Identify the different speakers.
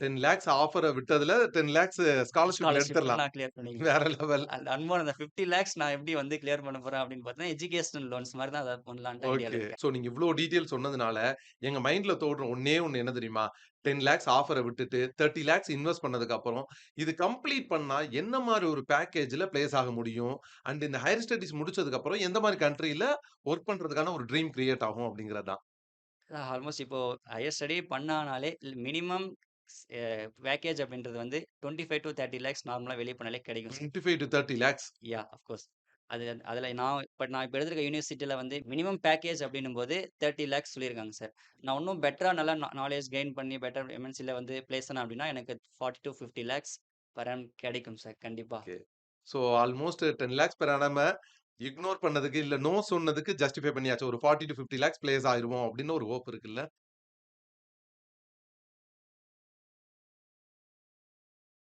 Speaker 1: 10 லேக்ஸ் ஆஃபர விட்டதுல 10 லேக்ஸ் ஸ்காலர்ஷிப்ல
Speaker 2: ஸ்காலர்ஷிப்ல
Speaker 1: எடுத்துறலாம்.
Speaker 2: நான் கிளியர் பண்ணிக்கலாம்.
Speaker 1: வேற லெவல்.
Speaker 2: அந்த அன்பான அந்த 50 லேக்ஸ் நான் எப்படி வந்து கிளியர் பண்ண போறேன் அப்படின்னு பார்த்தீங்கன்னா, எஜுகேஷனல் லோன்ஸ் மாரி தான் அத பண்ணலான்ட்டு ஐடியால
Speaker 1: ஓகே.
Speaker 2: இருக்கேன்.
Speaker 1: சோ நீங்க இவ்ளோ டீட்டெயில் சொன்னதுனால, எங்க மைண்ட்ல தோன்ற ஒண்ணே ஒண்ணு என்ன தெரியுமா? 10 லேக்ஸ் ஆஃபர விட்டுட்டு 30 லேக்ஸ் இன்வெஸ்ட் பண்ணதுக்கு அப்புறம், இது கம்ப்ளீட் பண்ணா என்ன மாரி ஒரு பேக்கேஜ்ல பிளேஸ் ஆக முடியும்? அண்ட் இந்த ஹையர் ஸ்டடீஸ் முடிச்சதுக்கு அப்புறம் எந்த மாரி கண்ட்ரில வொர்க் பண்றதுக்கான ஒரு ட்ரீம் கிரியேட் ஆகும் அப்படிங்கிறது தான்.
Speaker 2: ஆல்மோஸ்ட் இப்போ ஹையர் ஸ்டடி பண்ணானாலே மினிமம் அ பேக்கேஜ் அப்படின்றது வந்து 25-30 லேக்ஸ் நார்மலா வெளிய போனாலே கிடைக்கும் சார்.
Speaker 1: 25-30 லேக்ஸ்.
Speaker 2: ஆஃப்கோர்ஸ். அது அதுல நான் இப்ப எடுத்திருக்க யூனிவர்சிட்டில வந்து மினிமம் பேக்கேஜ் அப்படின்னும்போது 30 லேக்ஸ் சொல்லியிருக்காங்க சார். நான் இன்னும் பெட்டரா நல்லா நாலேட்ஜ் கெயின் பண்ணி பெட்டர் எம்என்சில வந்து பிளேஸ் ஆனேன் அப்படின்னா, எனக்கு 40-50 லேக்ஸ் பெர் ஆனம் கிடைக்கும் சார் கண்டிப்பா.
Speaker 1: Okay. So almost 10 lakhs per annum ignore பண்ணதுக்கு, இல்ல நோ சொன்னதுக்கு ஜஸ்டிஃபை பண்ணியாச்சு. ஒரு 40-50 லேக்ஸ் பிளேஸ் ஆயிருவோம் அப்படின்னு ஒரு ஹோப் இருக்குல்ல?